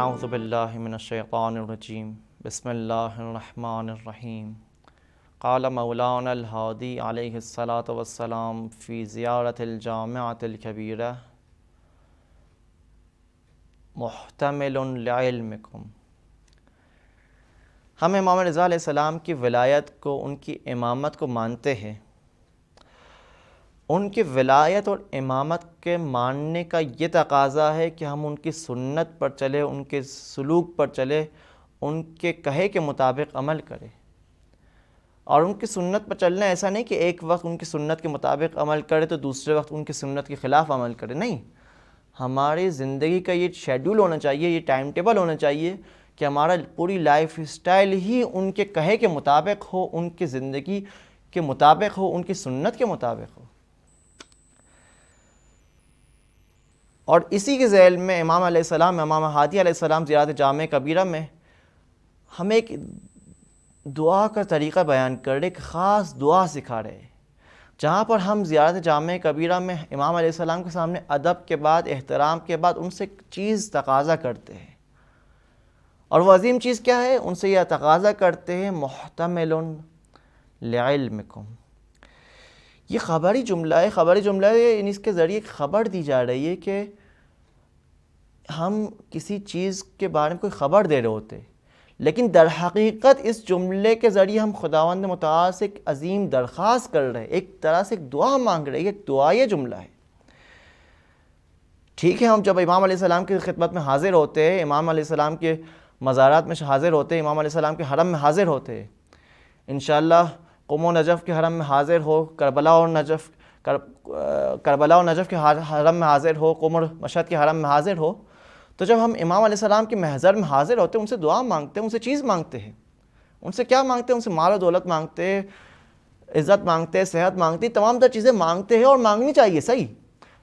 اعوذ باللہ من الشیطان الرجیم بسم اللہ الرحمن الرحیم قال مولانا الہادی علیہ الصلاۃ والسلام فی زیارت الجامعۃ الکبیرہ محتمل لعلمکم۔ ہم امام رضا علیہ السلام کی ولایت کو، ان کی امامت کو مانتے ہیں۔ ان کی ولایت اور امامت کے ماننے کا یہ تقاضا ہے کہ ہم ان کی سنت پر چلے، ان کے سلوک پر چلے، ان کے کہے کے مطابق عمل کرے۔ اور ان کی سنت پر چلنا ایسا نہیں کہ ایک وقت ان کی سنت کے مطابق عمل کرے تو دوسرے وقت ان کی سنت کے خلاف عمل کرے، نہیں۔ ہماری زندگی کا یہ شیڈول ہونا چاہیے، یہ ٹائم ٹیبل ہونا چاہیے کہ ہمارا پوری لائف سٹائل ہی ان کے کہے کے مطابق ہو، ان کی زندگی کے مطابق ہو، ان کی سنت کے مطابق ہو۔ اور اسی کے ذیل میں امام علیہ السلام، امام ہادی علیہ السلام زیارت جامع کبیرہ میں ہمیں ایک دعا کا طریقہ بیان کر رہے، ایک خاص دعا سکھا رہے، جہاں پر ہم زیارت جامع کبیرہ میں امام علیہ السلام کے سامنے ادب کے بعد، احترام کے بعد ان سے ایک چیز تقاضا کرتے ہیں۔ اور وہ عظیم چیز کیا ہے؟ ان سے یہ تقاضا کرتے ہیں محتمل لعلمکم۔ یہ خبری جملہ ہے، اس کے ذریعے خبر دی جا رہی ہے کہ ہم کسی چیز کے بارے میں کوئی خبر دے رہے ہوتے، لیکن در حقیقت اس جملے کے ذریعے ہم خداوند متعال سے ایک عظیم درخواست کر رہے ہیں، ایک طرح سے ایک دعا مانگ رہے ہیں۔ ایک دعائیہ جملہ ہے۔ ٹھیک ہے، ہم جب امام علیہ السلام کی خدمت میں حاضر ہوتے ہیں، امام علیہ السلام کے مزارات میں حاضر ہوتے ہیں، امام علیہ السلام کے حرم میں حاضر ہوتے ہیں، انشاءاللہ قم و نجف کے حرم میں حاضر ہو، کربلا اور نجف کے حرم میں حاضر ہو، قم اور مشہد کے حرم میں حاضر ہو، تو جب ہم امام علیہ السلام کے محضر میں حاضر ہوتے ہیں، ان سے دعا مانگتے ہیں، ان سے چیز مانگتے ہیں۔ ان سے کیا مانگتے ہیں؟ ان سے مال و دولت مانگتے ہیں، عزت مانگتے ہیں، صحت مانگتے ہیں، تمام تر چیزیں مانگتے ہیں، اور مانگنی چاہیے، صحیح۔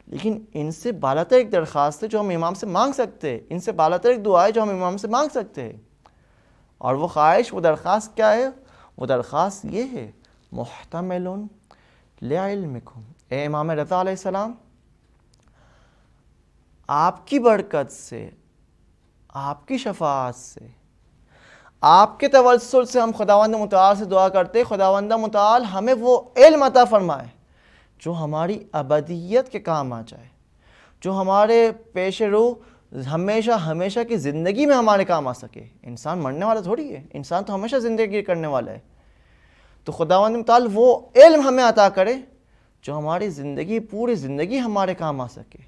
لیکن ان سے بالاتر ایک درخواست ہے جو ہم امام سے مانگ سکتے ہیں، ان سے بالاتر ایک دعا ہے جو ہم امام سے مانگ سکتے ہیں۔ اور وہ خواہش، وہ درخواست کیا ہے؟ وہ درخواست یہ ہے محتمل لعلمکم۔ اے امام رضا علیہ السلام، آپ کی برکت سے، آپ کی شفاعت سے، آپ کے توسل سے ہم خداوند متعال سے دعا کرتے، خداوند متعال ہمیں وہ علم عطا فرمائے جو ہماری ابدیت کے کام آ جائے، جو ہمارے پیش رو ہمیشہ کی زندگی میں ہمارے کام آ سکے۔ انسان مرنے والا تھوڑی ہے، انسان تو ہمیشہ زندگی کرنے والا ہے۔ تو خداوند متعال وہ علم ہمیں عطا کرے جو ہماری زندگی، پوری زندگی ہمارے کام آ سکے۔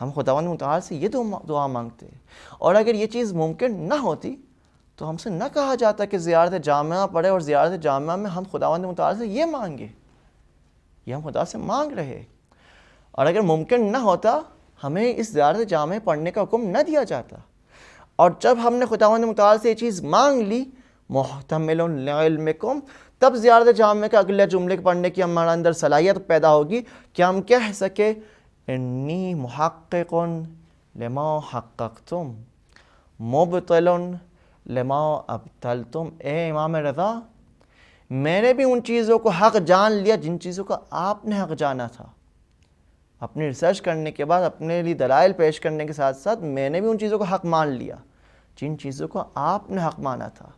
ہم خداوند متعال سے یہ دعا مانگتے ہیں۔ اور اگر یہ چیز ممکن نہ ہوتی تو ہم سے نہ کہا جاتا کہ زیارت جامعہ پڑھے اور زیارت جامعہ میں ہم خداوند متعال سے یہ مانگے۔ یہ ہم خدا سے مانگ رہے۔ اور اگر ممکن نہ ہوتا ہمیں اس زیارت جامعہ پڑھنے کا حکم نہ دیا جاتا۔ اور جب ہم نے خداوند متعال سے یہ چیز مانگ لی محتمل لعلمکم، تب زیارت جامعہ کا اگلے جملے پڑھنے کی ہمارے اندر صلاحیت پیدا ہوگی کہ ہم کہہ سکے انی محقق لما حققتم مبطل لما ابطلتم۔ اے امام رضا، میں نے بھی ان چیزوں کو حق جان لیا جن چیزوں کا آپ نے حق جانا تھا۔ اپنی ریسرچ کرنے کے بعد، اپنے لیے دلائل پیش کرنے کے ساتھ ساتھ، میں نے بھی ان چیزوں کو حق مان لیا جن چیزوں کو آپ نے حق مانا تھا،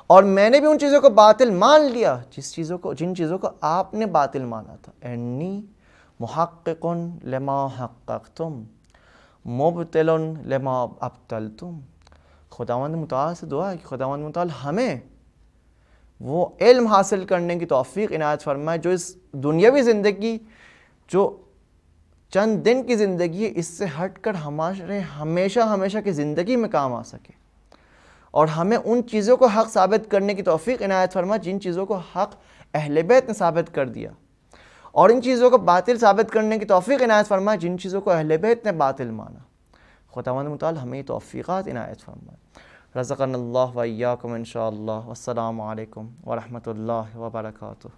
اور میں نے بھی ان چیزوں کو باطل مان لیا جن چیزوں کو آپ نے باطل مانا تھا۔ انی محقق لما حققتم مبطل لما ابطلتم۔ خداوند متعال سے دعا ہے کہ خداوند متعال ہمیں وہ علم حاصل کرنے کی توفیق عنایت فرمائے جو اس دنیاوی زندگی، جو چند دن کی زندگی ہے، اس سے ہٹ کر ہمارے ہمیشہ کی زندگی میں کام آ سکے، اور ہمیں ان چیزوں کو حق ثابت کرنے کی توفیق عنایت فرمائے جن چیزوں کو حق اہل بیت نے ثابت کر دیا، اور ان چیزوں کو باطل ثابت کرنے کی توفیق عنایت فرمائے جن چیزوں کو اہل بیت نے باطل مانا۔ خداوند متعال ہمیں توفیقات عنایت فرمائے۔ رزقنا اللہ و ایاکم انشاءاللہ۔ والسلام علیکم ورحمۃ اللہ وبرکاتہ۔